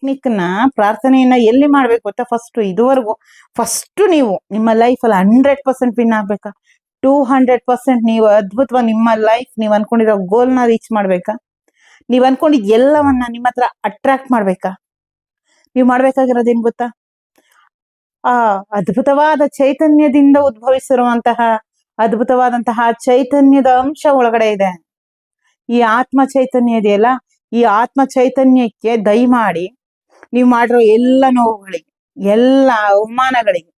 Technique ನ ಪ್ರಾರ್ಥನೆಯನ್ನ ಎಲ್ಲಿ ಮಾಡ್ಬೇಕು ಗೊತ್ತಾ? ಫಸ್ಟ್ ನೀವು ನಿಮ್ಮ ಲೈಫ್ ಅಲ್ಲಿ 100% ವಿನ್ ಆಗ್ಬೇಕಾ? 200% ನೀವು ಅದ್ಭುತವಾಗಿ ನಿಮ್ಮ ಲೈಫ್ ನೀವು ಅನ್ಕೊಂಡಿರೋ ಗೋಲ್ ನ ರೀಚ್ ಮಾಡ್ಬೇಕಾ? ನೀವ್ ಅನ್ಕೊಂಡಿದ್ ಎಲ್ಲವನ್ನ ನಿಮ್ಮ ಹತ್ರ ಅಟ್ರಾಕ್ಟ್ ಮಾಡ್ಬೇಕಾ? ನೀವು ಮಾಡ್ಬೇಕಾಗಿರೋದೇನ್ ಗೊತ್ತಾ? ಆ ಅದ್ಭುತವಾದ ಚೈತನ್ಯದಿಂದ ಉದ್ಭವಿಸಿರುವಂತಹ ಅದ್ಭುತವಾದಂತಹ ಚೈತನ್ಯದ ಅಂಶ ಒಳಗಡೆ ಇದೆ. ಈ ಆತ್ಮ ಚೈತನ್ಯ ಇದೆಯಲ್ಲ, ಈ ಆತ್ಮ ಚೈತನ್ಯಕ್ಕೆ ದಯಮಾಡಿ ನೀವು ಮಾಡಿರೋ ಎಲ್ಲ ನೋವುಗಳಿಗೆ, ಎಲ್ಲ ಅವಮಾನಗಳಿಗೆ,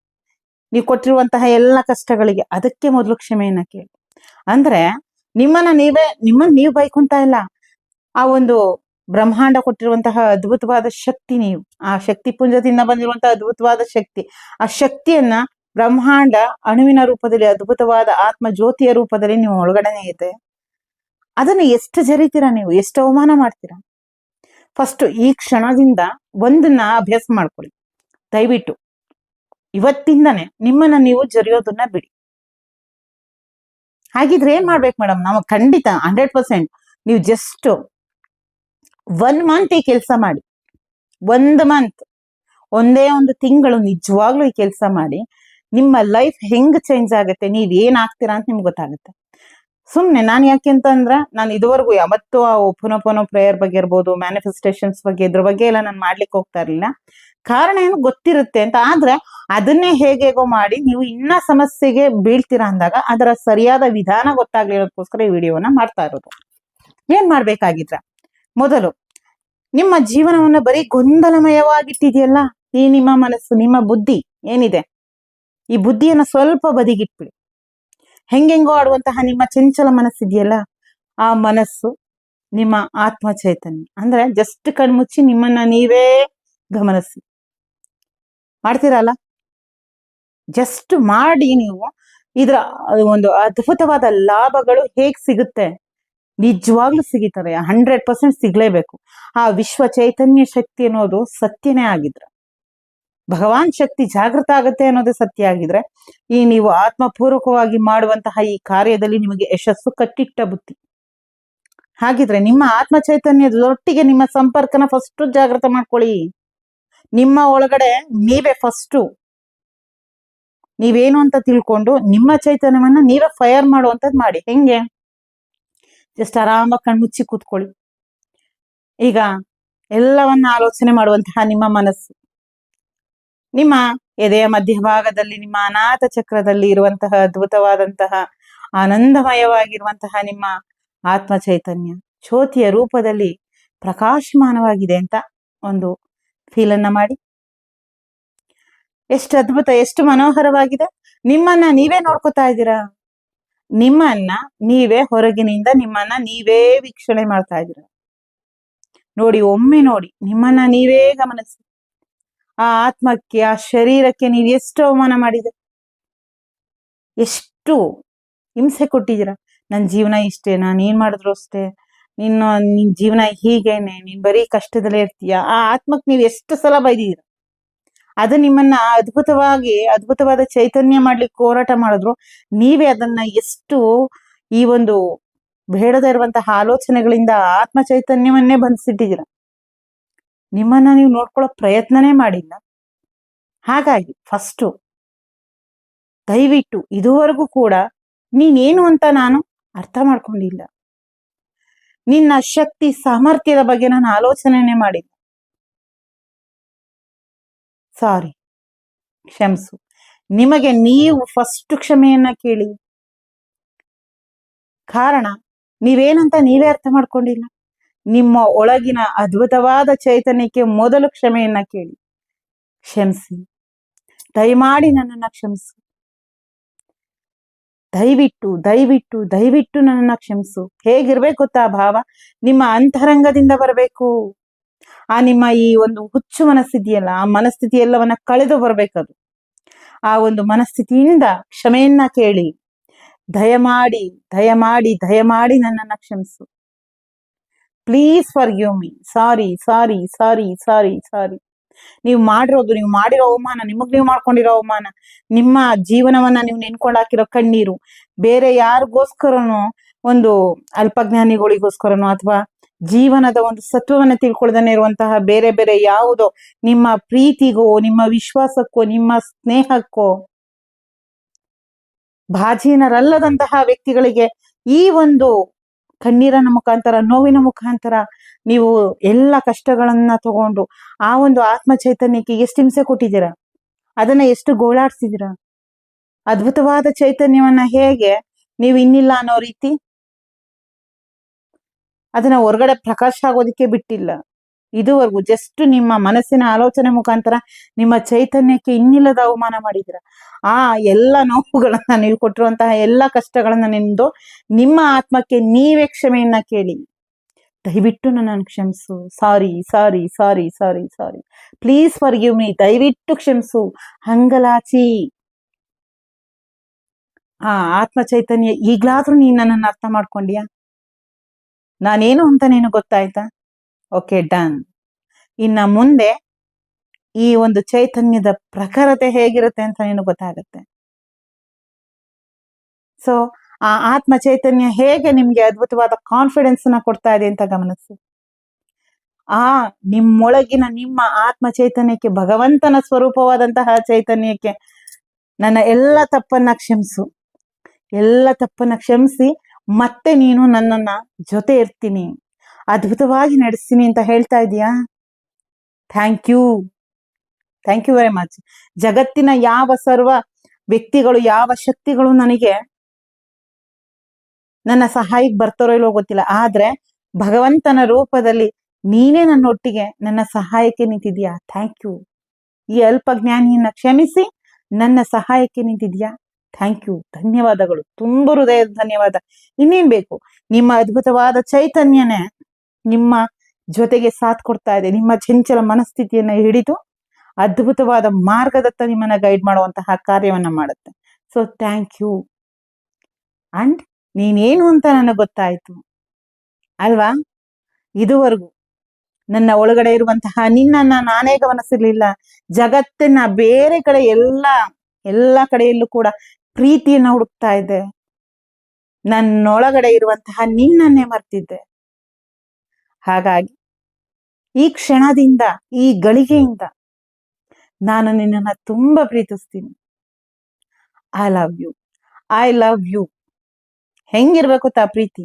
ನೀವು ಕೊಟ್ಟಿರುವಂತಹ ಎಲ್ಲ ಕಷ್ಟಗಳಿಗೆ ಅದಕ್ಕೆ ಮೊದಲು ಕ್ಷಮೆಯನ್ನ ಕೇಳಿ. ಅಂದ್ರೆ ನಿಮ್ಮನ್ನ ನೀವು ಬೈಕೊಂತ ಇಲ್ಲ, ಆ ಒಂದು ಬ್ರಹ್ಮಾಂಡ ಕೊಟ್ಟಿರುವಂತಹ ಅದ್ಭುತವಾದ ಶಕ್ತಿ, ನೀವು ಆ ಶಕ್ತಿ ಪುಂಜದಿಂದ ಬಂದಿರುವಂತಹ ಅದ್ಭುತವಾದ ಶಕ್ತಿ, ಆ ಶಕ್ತಿಯನ್ನ ಬ್ರಹ್ಮಾಂಡ ಅಣುವಿನ ರೂಪದಲ್ಲಿ, ಅದ್ಭುತವಾದ ಆತ್ಮ ಜ್ಯೋತಿಯ ರೂಪದಲ್ಲಿ ನೀವು ಒಳಗಡೆನೆ ಇದೆ. ಅದನ್ನ ಎಷ್ಟು ಜರಿತೀರಾ ನೀವು, ಎಷ್ಟು ಅವಮಾನ ಮಾಡ್ತೀರಾ? ಫಸ್ಟ್ ಈ ಕ್ಷಣದಿಂದ ಒಂದನ್ನ ಅಭ್ಯಾಸ ಮಾಡ್ಕೊಳ್ಳಿ. ದಯವಿಟ್ಟು ಇವತ್ತಿಂದನೇ ನಿಮ್ಮನ್ನ ನೀವು ಜರಿಯೋದನ್ನ ಬಿಡಿ. ಹಾಗಿದ್ರೆ ಏನ್ ಮಾಡ್ಬೇಕು ಮೇಡಮ್? ನಾವು ಖಂಡಿತ 100% ನೀವು ಜಸ್ಟ್ 1 ಮಂತ್ ಈ ಕೆಲಸ ಮಾಡಿ. 1 ಮಂತ್, ಒಂದೇ ಒಂದು ತಿಂಗಳು ನಿಜವಾಗ್ಲೂ ಈ ಕೆಲಸ ಮಾಡಿ. ನಿಮ್ಮ ಲೈಫ್ ಹೆಂಗ್ ಚೇಂಜ್ ಆಗುತ್ತೆ, ನೀವ್ ಏನ್ ಆಗ್ತೀರಾ ಅಂತ ನಿಮ್ಗೆ ಗೊತ್ತಾಗುತ್ತೆ. ಸುಮ್ನೆ ನಾನು ಯಾಕೆ ಅಂತಂದ್ರೆ, ನಾನು ಇದುವರೆಗೂ ಯಾವತ್ತೂ ಆ ಓಪನೋಪನೋ ಪ್ರೇಯರ್ ಬಗ್ಗೆ ಇರ್ಬೋದು, ಮ್ಯಾನಿಫೆಸ್ಟೇಷನ್ಸ್ ಬಗ್ಗೆ, ಇದ್ರ ಬಗ್ಗೆ ಎಲ್ಲ ನಾನು ಮಾಡ್ಲಿಕ್ಕೆ ಹೋಗ್ತಾ ಇರ್ಲಿಲ್ಲ. ಕಾರಣ ಏನು ಗೊತ್ತಿರುತ್ತೆ ಅಂತ. ಆದ್ರೆ ಅದನ್ನೇ ಹೇಗೇಗೋ ಮಾಡಿ ನೀವು ಇನ್ನ ಸಮಸ್ಯೆಗೆ ಬೀಳ್ತೀರಾ ಅಂದಾಗ ಅದರ ಸರಿಯಾದ ವಿಧಾನ ಗೊತ್ತಾಗ್ಲಿರೋದಕ್ಕೋಸ್ಕರ ಈ ವಿಡಿಯೋನ ಮಾಡ್ತಾ ಇರೋದು. ಏನ್ ಮಾಡ್ಬೇಕಾಗಿದ್ರ? ಮೊದಲು ನಿಮ್ಮ ಜೀವನವನ್ನ ಬರೀ ಗೊಂದಲಮಯವಾಗಿಟ್ಟಿದೆಯಲ್ಲ ಈ ನಿಮ್ಮ ಮನಸ್ಸು, ನಿಮ್ಮ ಬುದ್ಧಿ ಏನಿದೆ, ಈ ಬುದ್ಧಿಯನ್ನ ಸ್ವಲ್ಪ ಬದಿಗಿಟ್ಬಿಡಿ. ಹೆಂಗೆಂಗೋ ಆಡುವಂತಹ ನಿಮ್ಮ ಚಂಚಲ ಮನಸ್ಸಿದೆಯಲ್ಲ, ಆ ಮನಸ್ಸು ನಿಮ್ಮ ಆತ್ಮ ಚೈತನ್ಯ. ಅಂದ್ರೆ ಜಸ್ಟ್ ಕಣ್ಮುಚ್ಚಿ ನಿಮ್ಮನ್ನ ನೀವೇ ಗಮನಿಸಿ. ಮಾಡ್ತೀರಲ್ಲ? ಜಸ್ಟ್ ಮಾಡಿ. ನೀವು ಇದ್ರ ಒಂದು ಅದ್ಭುತವಾದ ಲಾಭಗಳು ಹೇಗ್ ಸಿಗುತ್ತೆ, ನಿಜವಾಗ್ಲೂ ಸಿಗಿತಾರೆ. 100% ಸಿಗ್ಲೇಬೇಕು. ಆ ವಿಶ್ವ ಚೈತನ್ಯ ಶಕ್ತಿ ಅನ್ನೋದು ಸತ್ಯನೇ ಆಗಿದ್ರೆ, ಭಗವಾನ್ ಶಕ್ತಿ ಜಾಗೃತ ಆಗುತ್ತೆ ಅನ್ನೋದೇ ಸತ್ಯ ಆಗಿದ್ರೆ, ಈ ನೀವು ಆತ್ಮಪೂರ್ವಕವಾಗಿ ಮಾಡುವಂತಹ ಈ ಕಾರ್ಯದಲ್ಲಿ ನಿಮಗೆ ಯಶಸ್ಸು ಕಟ್ಟಿಟ್ಟ ಬುತ್ತಿ. ಹಾಗಿದ್ರೆ ನಿಮ್ಮ ಆತ್ಮ ಚೈತನ್ಯದೊಟ್ಟಿಗೆ ನಿಮ್ಮ ಸಂಪರ್ಕನ ಫಸ್ಟ್ ಜಾಗೃತ ಮಾಡ್ಕೊಳ್ಳಿ. ನಿಮ್ಮ ಒಳಗಡೆ ನೀವೇ ಫಸ್ಟ್ ನೀವೇನು ಅಂತ ತಿಳ್ಕೊಂಡು ನಿಮ್ಮ ಚೈತನ್ಯವನ್ನ ನೀವೇ ಫೈರ್ ಮಾಡುವಂತದ್ ಮಾಡಿ. ಹೆಂಗೆ? ಜಸ್ಟ್ ಆರಾಮಾಗಿ ಕಣ್ಮುಚ್ಚಿ ಕೂತ್ಕೊಳ್ಳಿ. ಈಗ ಎಲ್ಲವನ್ನ ಆಲೋಚನೆ ಮಾಡುವಂತಹ ನಿಮ್ಮ ಮನಸ್ಸು, ನಿಮ್ಮ ಎದೆಯ ಮಧ್ಯಭಾಗದಲ್ಲಿ ನಿಮ್ಮ ಅನಾಥ ಚಕ್ರದಲ್ಲಿ ಇರುವಂತಹ ಅದ್ಭುತವಾದಂತಹ ಆನಂದಮಯವಾಗಿರುವಂತಹ ನಿಮ್ಮ ಆತ್ಮ ಚೈತನ್ಯ ಜ್ಯೋತಿಯ ರೂಪದಲ್ಲಿ ಪ್ರಕಾಶಮಾನವಾಗಿದೆ ಅಂತ ಒಂದು ಫೀಲನ್ನ ಮಾಡಿ. ಎಷ್ಟು ಅದ್ಭುತ, ಎಷ್ಟು ಮನೋಹರವಾಗಿದೆ. ನಿಮ್ಮನ್ನ ನೀವೇ ನೋಡ್ಕೋತಾ ಇದ್ದೀರಾ. ನಿಮ್ಮನ್ನ ನೀವೇ ಹೊರಗಿನಿಂದ ನಿಮ್ಮನ್ನ ನೀವೇ ವೀಕ್ಷಣೆ ಮಾಡ್ತಾ ಇದ್ದೀರಾ. ನೋಡಿ, ಒಮ್ಮೆ ನೋಡಿ, ನಿಮ್ಮನ್ನ ನೀವೇ ಗಮನಿಸಿ. ಆ ಆತ್ಮಕ್ಕೆ, ಆ ಶರೀರಕ್ಕೆ ನೀವು ಎಷ್ಟು ಅವಮಾನ ಮಾಡಿದೆ, ಎಷ್ಟು ಹಿಂಸೆ ಕೊಟ್ಟಿದ್ದೀರಾ. ನನ್ನ ಜೀವನ ಇಷ್ಟೇ, ನಾನು ಏನ್ ಮಾಡಿದ್ರು ಅಷ್ಟೇ, ನಿನ್ ಜೀವನ ಹೀಗೇನೆ, ನೀನ್ ಬರೀ ಕಷ್ಟದಲ್ಲೇ ಇರ್ತೀಯ. ಆ ಆತ್ಮಕ್ಕೆ ನೀವು ಎಷ್ಟು ಸಲ ಬೈದಿದ್ದೀರ. ಅದು ನಿಮ್ಮನ್ನ ಅದ್ಭುತವಾದ ಚೈತನ್ಯ ಮಾಡ್ಲಿಕ್ಕೆ ಹೋರಾಟ ಮಾಡಿದ್ರು ನೀವೇ ಅದನ್ನ ಎಷ್ಟು ಈ ಒಂದು ಬೇಡದ ಇರುವಂತಹ ಆಲೋಚನೆಗಳಿಂದ ಆತ್ಮ ಚೈತನ್ಯವನ್ನೇ ಬಂಧಿಸಿಟ್ಟಿದ್ದೀರ. ನಿಮ್ಮನ್ನ ನೀವು ನೋಡ್ಕೊಳ್ಳೋ ಪ್ರಯತ್ನನೇ ಮಾಡಿಲ್ಲ. ಹಾಗಾಗಿ ಫಸ್ಟು ದಯವಿಟ್ಟು, ಇದುವರೆಗೂ ಕೂಡ ನೀನೇನು ಅಂತ ನಾನು ಅರ್ಥ ಮಾಡ್ಕೊಂಡಿಲ್ಲ. ನಿನ್ನ ಶಕ್ತಿ ಸಾಮರ್ಥ್ಯದ ಬಗ್ಗೆ ನಾನು ಆಲೋಚನೆನೇ ಮಾಡಿಲ್ಲ. ಸಾರಿ, ಕ್ಷಮಿಸು. ನಿಮಗೆ ನೀವು ಫಸ್ಟ್ ಕ್ಷಮೆಯನ್ನ ಕೇಳಿ. ಕಾರಣ ನೀವೇನಂತ ನೀವೇ ಅರ್ಥ ಮಾಡ್ಕೊಂಡಿಲ್ಲ. ನಿಮ್ಮ ಒಳಗಿನ ಅದ್ಭುತವಾದ ಚೈತನ್ಯಕ್ಕೆ ಮೊದಲು ಕ್ಷಮೆಯನ್ನ ಕೇಳಿ. ಕ್ಷಮಿಸಿ, ದಯಮಾಡಿ ನನ್ನನ್ನ ಕ್ಷಮಿಸು. ದಯವಿಟ್ಟು ದಯವಿಟ್ಟು ದಯವಿಟ್ಟು ನನ್ನನ್ನ ಕ್ಷಮಿಸು. ಹೇಗಿರ್ಬೇಕು ಗೊತ್ತಾ ಭಾವ? ನಿಮ್ಮ ಅಂತರಂಗದಿಂದ ಬರಬೇಕು. ಆ ನಿಮ್ಮ ಈ ಒಂದು ಹುಚ್ಚು ಮನಸ್ಥಿತಿಯಲ್ಲ, ಆ ಮನಸ್ಥಿತಿ ಎಲ್ಲವನ್ನ ಕಳೆದು ಬರ್ಬೇಕದು. ಆ ಒಂದು ಮನಸ್ಥಿತಿಯಿಂದ ಕ್ಷಮೆಯನ್ನ ಕೇಳಿ. ದಯಮಾಡಿ ದಯಮಾಡಿ ದಯಮಾಡಿ ನನ್ನನ್ನ ಕ್ಷಮಿಸು. Please forgive me. Sorry sorry sorry sorry sorry. ನೀವು ಮಾಡಿರೋ ಅವಮಾನ, ನಿಮಗ್ ನೀವು ಮಾಡ್ಕೊಂಡಿರೋ ಅವಮಾನ, ನಿಮ್ಮ ಜೀವನವನ್ನ ನೀವು ನೆನ್ಕೊಂಡು ಹಾಕಿರೋ ಕಣ್ಣೀರು, ಬೇರೆ ಯಾರಿಗೋಸ್ಕರನೋ, ಒಂದು ಅಲ್ಪಜ್ಞಾನಿಗಳಿಗೋಸ್ಕರನೋ ಅಥವಾ ಜೀವನದ ಒಂದು ಸತ್ವವನ್ನ ತಿಳ್ಕೊಳ್ದೇನೆ ಇರುವಂತಹ ಬೇರೆ ಬೇರೆ ಯಾವುದೋ ನಿಮ್ಮ ಪ್ರೀತಿಗೋ, ನಿಮ್ಮ ವಿಶ್ವಾಸಕ್ಕೋ, ನಿಮ್ಮ ಸ್ನೇಹಕ್ಕೋ ಭಾಜೀನರಲ್ಲದಂತಹ ವ್ಯಕ್ತಿಗಳಿಗೆ ಈ ಒಂದು ಕಣ್ಣೀರನ ಮುಖಾಂತರ, ನೋವಿನ ಮುಖಾಂತರ ನೀವು ಎಲ್ಲ ಕಷ್ಟಗಳನ್ನ ತಗೊಂಡು ಆ ಒಂದು ಆತ್ಮ ಚೈತನ್ಯಕ್ಕೆ ಎಷ್ಟು ಹಿಂಸೆ ಕೊಟ್ಟಿದ್ದೀರಾ, ಅದನ್ನ ಎಷ್ಟು ಗೋಳಾಡ್ಸಿದ್ದೀರಾ. ಅದ್ಭುತವಾದ ಚೈತನ್ಯವನ್ನ ಹೇಗೆ ನೀವು ಇನ್ನಿಲ್ಲ ಅನ್ನೋ ರೀತಿ ಅದನ್ನ ಹೊರಗಡೆ ಪ್ರಕಾಶ ಆಗೋದಿಕ್ಕೆ ಬಿಟ್ಟಿಲ್ಲ. ಇದುವರೆಗೂ ಜಸ್ಟ್ ನಿಮ್ಮ ಮನಸ್ಸಿನ ಆಲೋಚನೆ ಮುಖಾಂತರ ನಿಮ್ಮ ಚೈತನ್ಯಕ್ಕೆ ಇನ್ನಿಲ್ಲದ ಅವಮಾನ ಮಾಡಿದಿರ. ಆ ಎಲ್ಲ ನೋವುಗಳನ್ನ, ನೀವು ಕೊಟ್ಟಿರುವಂತಹ ಎಲ್ಲ ಕಷ್ಟಗಳನ್ನ ನಿಂದು ನಿಮ್ಮ ಆತ್ಮಕ್ಕೆ ನೀವೇ ಕ್ಷಮೆಯನ್ನ ಕೇಳಿ. ದಯವಿಟ್ಟು ನನ್ನನ್ನು ಕ್ಷಮಿಸು, ಸಾರಿ sorry sorry sorry sorry, please forgive me, ದಯವಿಟ್ಟು ಕ್ಷಮಿಸು, ಹಂಗಲಾಚಿ. ಆತ್ಮ ಚೈತನ್ಯ, ಈಗ್ಲಾದ್ರೂ ನೀನ್ ನನ್ನನ್ನು ಅರ್ಥ ಮಾಡ್ಕೊಂಡ್ಯಾ, ನಾನೇನು ಅಂತ ನೀನು ಗೊತ್ತಾಯ್ತಾ? Okay, done. ಇನ್ನ ಮುಂದೆ ಈ ಒಂದು ಚೈತನ್ಯದ ಪ್ರಖರತೆ ಹೇಗಿರುತ್ತೆ ಅಂತ ನೀನು ಗೊತ್ತಾಗತ್ತೆ. ಸೊ ಆ ಆತ್ಮ ಚೈತನ್ಯ ಹೇಗೆ ನಿಮ್ಗೆ ಅದ್ಭುತವಾದ ಕಾನ್ಫಿಡೆನ್ಸ್ ನ ಕೊಡ್ತಾ ಇದೆ ಅಂತ ಗಮನಿಸಿ. ನಿಮ್ಮೊಳಗಿನ ನಿಮ್ಮ ಆತ್ಮ ಚೈತನ್ಯಕ್ಕೆ, ಭಗವಂತನ ಸ್ವರೂಪವಾದಂತಹ ಚೈತನ್ಯಕ್ಕೆ ನನ್ನ ಎಲ್ಲ ತಪ್ಪನ್ನ ಕ್ಷಮಿಸು, ಎಲ್ಲ ತಪ್ಪನ್ನ ಕ್ಷಮಿಸಿ ಮತ್ತೆ ನೀನು ನನ್ನನ್ನ ಜೊತೆ ಇರ್ತೀನಿ, ಅದ್ಭುತವಾಗಿ ನಡೆಸ್ತೀನಿ ಅಂತ ಹೇಳ್ತಾ ಇದೀಯಾ? Thank you, thank you very much. ಜಗತ್ತಿನ ಯಾವ ಸರ್ವ ವ್ಯಕ್ತಿಗಳು, ಯಾವ ಶಕ್ತಿಗಳು ನನಗೆ ನನ್ನ ಸಹಾಯಕ್ಕೆ ಬರ್ತಾರೋ ಇಲ್ಲೋ ಗೊತ್ತಿಲ್ಲ, ಆದ್ರೆ ಭಗವಂತನ ರೂಪದಲ್ಲಿ ನೀನೇ ನನ್ನೊಟ್ಟಿಗೆ ನನ್ನ ಸಹಾಯಕ್ಕೆ ನಿಂತಿದ್ಯಾ. Thank you. ಈ ಅಲ್ಪ ಜ್ಞಾನಿಯನ್ನ ಕ್ಷಮಿಸಿ ನನ್ನ ಸಹಾಯಕ್ಕೆ ನಿಂತಿದ್ಯಾ. ಥ್ಯಾಂಕ್ ಯು, ಧನ್ಯವಾದಗಳು, ತುಂಬ ಹೃದಯದ ಧನ್ಯವಾದ. ಇನ್ನೇನ್ ಬೇಕು? ನಿಮ್ಮ ಅದ್ಭುತವಾದ ಚೈತನ್ಯನೇ ನಿಮ್ಮ ಜೊತೆಗೆ ಸಾಥ್ ಕೊಡ್ತಾ ಇದೆ, ನಿಮ್ಮ ಚಂಚಲ ಮನಸ್ಥಿತಿಯನ್ನ ಹಿಡಿದು ಅದ್ಭುತವಾದ ಮಾರ್ಗದತ್ತ ನಿಮ್ಮನ್ನ ಗೈಡ್ ಮಾಡುವಂತಹ ಕಾರ್ಯವನ್ನ ಮಾಡುತ್ತೆ. So thank you. ಅಂಡ್ ನೀನೇನು ಅಂತ ನನಗೆ ಗೊತ್ತಾಯ್ತು ಅಲ್ವಾ? ಇದುವರೆಗೂ ನನ್ನ ಒಳಗಡೆ ಇರುವಂತಹ ನಿನ್ನನ್ನ ನಾನೇ ಗಮನಿಸಿರ್ಲಿಲ್ಲ. ಜಗತ್ತಿನ ಬೇರೆ ಕಡೆ ಎಲ್ಲ ಕಡೆಯಲ್ಲೂ ಕೂಡ ಪ್ರೀತಿಯನ್ನ ಹುಡುಕ್ತಾ ಇದ್ದೆ, ನನ್ನೊಳಗಡೆ ಇರುವಂತಹ ನಿನ್ನನ್ನೇ ಮರ್ತಿದ್ದೆ. ಹಾಗಾಗಿ ಈ ಕ್ಷಣದಿಂದ, ಈ ಗಳಿಗೆಯಿಂದ ನಾನು ನಿನ್ನನ್ನ ತುಂಬಾ ಪ್ರೀತಿಸ್ತೀನಿ. I love you, I love you. ಹೆಂಗಿರ್ಬೇಕು ತಾ ಪ್ರೀತಿ?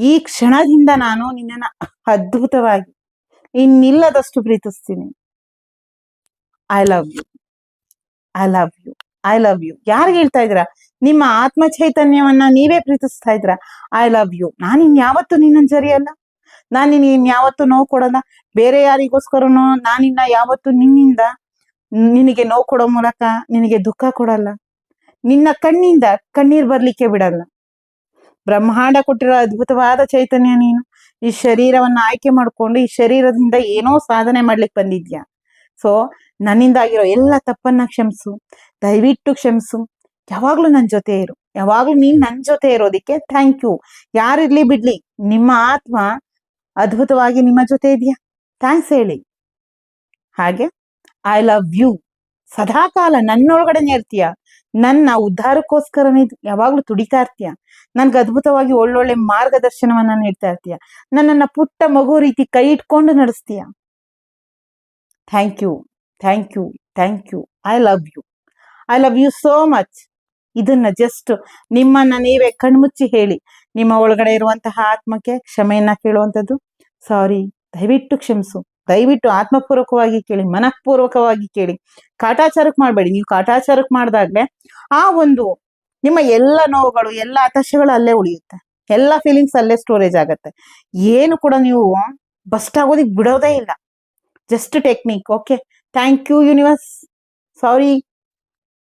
ಈ ಕ್ಷಣದಿಂದ ನಾನು ನಿನ್ನನ್ನ ಅದ್ಭುತವಾಗಿ ಇನ್ನಿಲ್ಲದಷ್ಟು ಪ್ರೀತಿಸ್ತೀನಿ. I love you, I love you, I love you. ಯಾರಿಗೆ ಹೇಳ್ತಾ ಇದ್ದೀರಾ? ನಿಮ್ಮ ಆತ್ಮ ಚೈತನ್ಯವನ್ನ ನೀವೇ ಪ್ರೀತಿಸ್ತಾ ಇದ್ದೀರಾ. I love you. ನಾನು ಇನ್ಯಾವತ್ತು ನಿನ್ನನ್ನು ಜರಿಯಲ್ಲ, ನಾನು ನಿನಗೆ ಇನ್ಯಾವತ್ತು ನೋವು ಕೊಡಲ್ಲ, ಬೇರೆ ಯಾರಿಗೋಸ್ಕರನೋ ನಾನಿನ್ನ ಯಾವತ್ತು ನಿನ್ನಿಂದ ನಿನಗೆ ನೋವು ಕೊಡೋ ಮೂಲಕ ನಿನಗೆ ದುಃಖ ಕೊಡಲ್ಲ, ನಿನ್ನ ಕಣ್ಣಿಂದ ಕಣ್ಣೀರ್ ಬರ್ಲಿಕ್ಕೆ ಬಿಡಲ್ಲ. ಬ್ರಹ್ಮಾಂಡ ಕೊಟ್ಟಿರೋ ಅದ್ಭುತವಾದ ಚೈತನ್ಯ ನೀನು. ಈ ಶರೀರವನ್ನ ಆಯ್ಕೆ ಮಾಡ್ಕೊಂಡು ಈ ಶರೀರದಿಂದ ಏನೋ ಸಾಧನೆ ಮಾಡ್ಲಿಕ್ಕೆ ಬಂದಿದ್ಯಾ. ಸೊ ನನ್ನಿಂದಾಗಿರೋ ಎಲ್ಲ ತಪ್ಪನ್ನ ಕ್ಷಮಿಸು, ದಯವಿಟ್ಟು ಕ್ಷಮಿಸು. ಯಾವಾಗ್ಲೂ ನನ್ನ ಜೊತೆ ಇರು, ಯಾವಾಗ್ಲೂ ನೀನ್ ನನ್ನ ಜೊತೆ ಇರೋದಿಕ್ಕೆ ಥ್ಯಾಂಕ್ ಯು. ಯಾರಿರ್ಲಿ ಬಿಡ್ಲಿ, ನಿಮ್ಮ ಆತ್ಮ ಅದ್ಭುತವಾಗಿ ನಿಮ್ಮ ಜೊತೆ ಇದೆಯಾ, ಥ್ಯಾಂಕ್ಸ್ ಹೇಳಿ. ಹಾಗೆ ಐ ಲವ್ ಯು. ಸದಾಕಾಲ ನನ್ನೊಳಗಡೆನೆ ಇರ್ತೀಯ, ನನ್ನ ಉದ್ಧಾರಕ್ಕೋಸ್ಕರ ಯಾವಾಗ್ಲೂ ತುಡಿತಾ ಇರ್ತೀಯ, ನನ್ಗೆ ಅದ್ಭುತವಾಗಿ ಒಳ್ಳೊಳ್ಳೆ ಮಾರ್ಗದರ್ಶನವನ್ನ ನೀಡ್ತಾ ಇರ್ತೀಯ, ನನ್ನನ್ನ ಪುಟ್ಟ ಮಗು ರೀತಿ ಕೈ ಇಟ್ಕೊಂಡು ನಡೆಸ್ತೀಯ. Thank you, thank you, thank you. I love you, I love you so much. ಇದನ್ನ ಜಸ್ಟ್ ನಿಮ್ಮನ್ನ ನೀವೇ ಕಣ್ಮುಚ್ಚಿ ಹೇಳಿ, ನಿಮ್ಮ ಒಳಗಡೆ ಇರುವಂತಹ ಆತ್ಮಕ್ಕೆ ಕ್ಷಮೆಯನ್ನ ಕೇಳುವಂಥದ್ದು. ಸಾರಿ, ದಯವಿಟ್ಟು ಕ್ಷಮಿಸು, ದಯವಿಟ್ಟು ಆತ್ಮಪೂರ್ವಕವಾಗಿ ಕೇಳಿ, ಮನಃಪೂರ್ವಕವಾಗಿ ಕೇಳಿ. ಕಾಟಾಚಾರಕ್ಕೆ ಮಾಡಬೇಡಿ. ನೀವು ಕಾಟಾಚಾರಕ್ಕೆ ಮಾಡಿದಾಗ್ಲೇ ಆ ಒಂದು ನಿಮ್ಮ ಎಲ್ಲ ನೋವುಗಳು, ಎಲ್ಲ ಹತಾಶೆಗಳು ಅಲ್ಲೇ ಉಳಿಯುತ್ತೆ, ಎಲ್ಲ ಫೀಲಿಂಗ್ಸ್ ಅಲ್ಲೇ ಸ್ಟೋರೇಜ್ ಆಗತ್ತೆ. ಏನು ಕೂಡ ನೀವು ಬಸ್ಟ್ ಆಗೋದಿಕ್ ಬಿಡೋದೇ ಇಲ್ಲ. Just technique. Okay, thank you universe, sorry,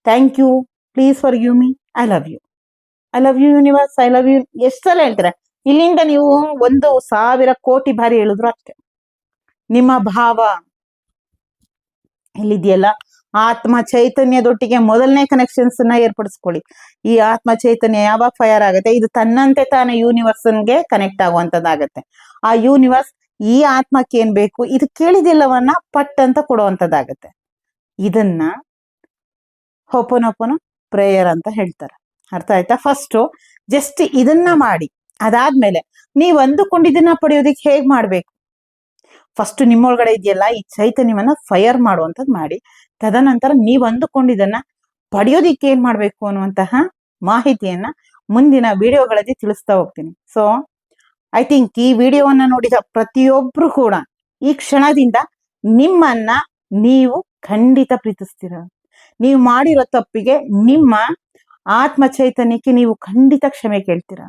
thank you, please forgive me, I love you, I love you universe, I love you. ಎಷ್ಟು ಸಲ ಹೇಳ್ತೀರಾ? ಇಲ್ಲಿಂದ ನೀವು 1,000 ಕೋಟಿ ಬಾರಿ ಹೇಳಿದ್ರು ಅಷ್ಟೇ. ನಿಮ್ಮ ಭಾವ ಇಲ್ಲಿದೆಯಲ್ಲ, ಆತ್ಮ ಚೈತನ್ಯದೊಟ್ಟಿಗೆ ಮೊದಲನೇ ಕನೆಕ್ಷನ್ಸ್ ನ ಏರ್ಪಡಿಸ್ಕೊಳ್ಳಿ. ಈ ಆತ್ಮ ಚೈತನ್ಯ ಯಾವಾಗ ಫೈರ್ ಆಗುತ್ತೆ, ಇದು ತನ್ನಂತೆ ತಾನೇ ಯೂನಿವರ್ಸ್ಗೆ ಕನೆಕ್ಟ್ ಆಗುವಂತದ್ದಾಗತ್ತೆ. ಆ ಯೂನಿವರ್ಸ್ ಈ ಆತ್ಮಕ್ಕೆ ಏನ್ ಬೇಕು ಇದು ಕೇಳಿದಿಲ್ಲವನ್ನ ಪಟ್ ಅಂತ ಕೊಡುವಂತದ್ದಾಗತ್ತೆ. ಇದನ್ನ ಹೋಪನೋಪನ ಪ್ರೇಯರ್ ಅಂತ ಹೇಳ್ತಾರೆ. ಅರ್ಥ ಆಯ್ತಾ? ಫಸ್ಟ್ ಜಸ್ಟ್ ಇದನ್ನ ಮಾಡಿ, ಅದಾದ್ಮೇಲೆ ನೀವು ಅಂದುಕೊಂಡಿದ್ದನ್ನ ಪಡೆಯೋದಿಕ್ಕೆ ಹೇಗ್ ಮಾಡ್ಬೇಕು? ಫಸ್ಟ್ ನಿಮ್ಮೊಳಗಡೆ ಇದೆಯಲ್ಲ ಈ ಚೈತನ್ಯವನ್ನ ಫೈರ್ ಮಾಡುವಂಥದ್ದು ಮಾಡಿ, ತದನಂತರ ನೀವು ಅಂದುಕೊಂಡಿದ್ದನ್ನ ಪಡೆಯೋದಿಕ್ಕೆ ಏನ್ ಮಾಡ್ಬೇಕು ಅನ್ನುವಂತಹ ಮಾಹಿತಿಯನ್ನ ಮುಂದಿನ ವಿಡಿಯೋಗಳಲ್ಲಿ ತಿಳಿಸ್ತಾ ಹೋಗ್ತೀನಿ. ಸೊ ಐ ಥಿಂಕ್ ಈ ವಿಡಿಯೋವನ್ನ ನೋಡಿದ ಪ್ರತಿಯೊಬ್ರು ಕೂಡ ಈ ಕ್ಷಣದಿಂದ ನಿಮ್ಮನ್ನ ನೀವು ಖಂಡಿತ ಪ್ರೀತಿಸ್ತೀರ. ನೀವು ಮಾಡಿರೋ ತಪ್ಪಿಗೆ ನಿಮ್ಮ ಆತ್ಮ ಚೈತನ್ಯಕ್ಕೆ ನೀವು ಖಂಡಿತ ಕ್ಷಮೆ ಕೇಳ್ತೀರ.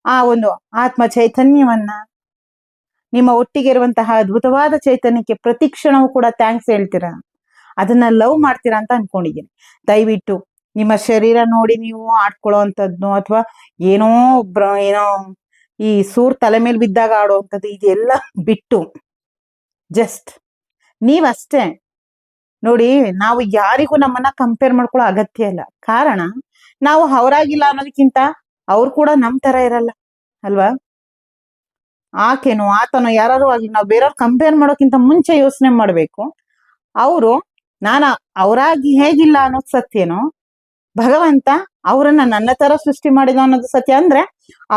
ಆ ಒಂದು ಆತ್ಮ ಚೈತನ್ಯವನ್ನ, ನಿಮ್ಮ ಒಟ್ಟಿಗೆ ಇರುವಂತಹ ಅದ್ಭುತವಾದ ಚೈತನ್ಯಕ್ಕೆ ಪ್ರತಿ ಕ್ಷಣವೂ ಕೂಡ ಥ್ಯಾಂಕ್ಸ್ ಹೇಳ್ತೀರಾ, ಅದನ್ನ ಲವ್ ಮಾಡ್ತೀರಾ ಅಂತ ಅನ್ಕೊಂಡಿದ್ದೀನಿ. ದಯವಿಟ್ಟು ನಿಮ್ಮ ಶರೀರ ನೋಡಿ ನೀವು ಆಡ್ಕೊಳ್ಳೋ ಅಂಥದ್ದು ಅಥವಾ ಏನೋ ಏನೋ ಈ ಸೂರ್ ತಲೆ ಮೇಲೆ ಬಿದ್ದಾಗ ಆಡುವಂಥದ್ದು ಇದೆಲ್ಲ ಬಿಟ್ಟು ಜಸ್ಟ್ ನೀವಷ್ಟೇ ನೋಡಿ. ನಾವು ಯಾರಿಗೂ ನಮ್ಮನ್ನ ಕಂಪೇರ್ ಮಾಡ್ಕೊಳ್ಳೋ ಅಗತ್ಯ ಇಲ್ಲ. ಕಾರಣ ನಾವು ಅವರಾಗಿಲ್ಲ ಅನ್ನೋದಕ್ಕಿಂತ ಅವ್ರು ಕೂಡ ನಮ್ ತರ ಇರಲ್ಲ ಅಲ್ವಾ? ಆಕೆನೋ ಆತನೋ ಯಾರು ಆಗ್ಲಿ ನಾವು ಬೇರೆಯವ್ರು ಕಂಪೇರ್ ಮಾಡೋಕ್ಕಿಂತ ಮುಂಚೆ ಯೋಚನೆ ಮಾಡ್ಬೇಕು. ಅವರು ಅವರಾಗಿ ಹೇಗಿಲ್ಲ ಅನ್ನೋದು ಸತ್ಯನೋ, ಭಗವಂತ ಅವರನ್ನ ನನ್ನ ತರ ಸೃಷ್ಟಿ ಮಾಡಿದ ಅನ್ನೋದು ಸತ್ಯ. ಅಂದ್ರೆ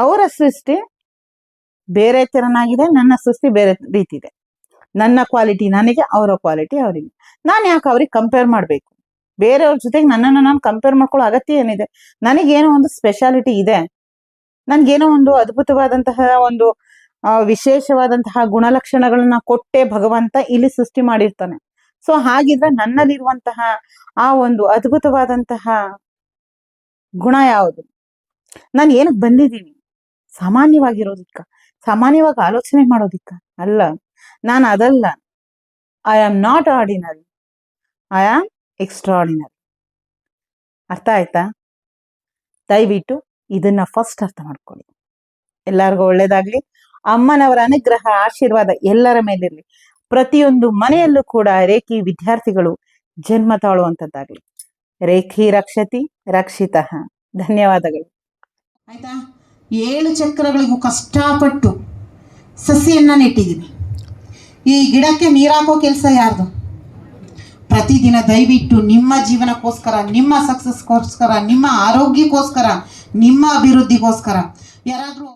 ಅವರ ಸೃಷ್ಟಿ ಬೇರೆ ತರನಾಗಿದೆ, ನನ್ನ ಸೃಷ್ಟಿ ಬೇರೆ ರೀತಿ ಇದೆ. ನನ್ನ ಕ್ವಾಲಿಟಿ ನನಗೆ, ಅವರ ಕ್ವಾಲಿಟಿ ಅವರಿಗೆ. ನಾನು ಯಾಕೆ ಅವ್ರಿಗೆ ಕಂಪೇರ್ ಮಾಡ್ಬೇಕು? ಬೇರೆಯವ್ರ ಜೊತೆಗೆ ನನ್ನನ್ನು ನಾನು ಕಂಪೇರ್ ಮಾಡ್ಕೊಳ್ಳೋ ಅಗತ್ಯ ಏನಿದೆ? ನನಗೇನೋ ಒಂದು ಸ್ಪೆಷಾಲಿಟಿ ಇದೆ, ನನ್ಗೇನೋ ಒಂದು ಅದ್ಭುತವಾದಂತಹ ಒಂದು ವಿಶೇಷವಾದಂತಹ ಗುಣಲಕ್ಷಣಗಳನ್ನ ಕೊಟ್ಟೆ ಭಗವಂತ ಇಲ್ಲಿ ಸೃಷ್ಟಿ ಮಾಡಿರ್ತಾನೆ. ಸೊ ಹಾಗಿದ್ರೆ ನನ್ನಲ್ಲಿರುವಂತಹ ಆ ಒಂದು ಅದ್ಭುತವಾದಂತಹ ಗುಣ ಯಾವುದು? ನಾನು ಏನಕ್ಕೆ ಬಂದಿದ್ದೀನಿ? ಸಾಮಾನ್ಯವಾಗಿರೋದಿಕ್ಕ, ಸಾಮಾನ್ಯವಾಗಿ ಆಲೋಚನೆ ಮಾಡೋದಿಕ್ಕ ಅಲ್ಲ. ನಾನು ಅದಲ್ಲ. I am not ordinary, I am extraordinary. ಅರ್ಥ ಆಯ್ತಾ? ದಯವಿಟ್ಟು ಇದನ್ನ ಫಸ್ಟ್ ಅರ್ಥ ಮಾಡ್ಕೊಳ್ಳಿ. ಎಲ್ಲರಿಗೂ ಒಳ್ಳೇದಾಗ್ಲಿ. ಅಮ್ಮನವರ ಅನುಗ್ರಹ ಆಶೀರ್ವಾದ ಎಲ್ಲರ ಮೇಲಿರ್ಲಿ. ಪ್ರತಿಯೊಂದು ಮನೆಯಲ್ಲೂ ಕೂಡ ರೇಖಿ ವಿದ್ಯಾರ್ಥಿಗಳು ಜನ್ಮ ತಾಳುವಂಥದ್ದಾಗ್ಲಿ. ರೇಖಿ ರಕ್ಷತಿ ರಕ್ಷಿತಃ. ಧನ್ಯವಾದಗಳು. ಆಯ್ತಾ? 7 ಚಕ್ರಗಳಿಗೂ ಕಷ್ಟಪಟ್ಟು ಸಸಿಯನ್ನ ನೆಟ್ಟಿದ್ದೀನಿ. ಈ ಗಿಡಕ್ಕೆ ನೀರಾಕೋ ಕೆಲಸ ಯಾರ್ದು? ಪ್ರತಿದಿನ ದಯವಿಟ್ಟು ನಿಮ್ಮ ಜೀವನಕ್ಕೋಸ್ಕರ, ನಿಮ್ಮ ಸಕ್ಸಸ್ಗೋಸ್ಕರ, ನಿಮ್ಮ ಆರೋಗ್ಯಕ್ಕೋಸ್ಕರ, ನಿಮ್ಮ ಅಭಿವೃದ್ಧಿಗೋಸ್ಕರ ಯಾರಾದ್ರೂ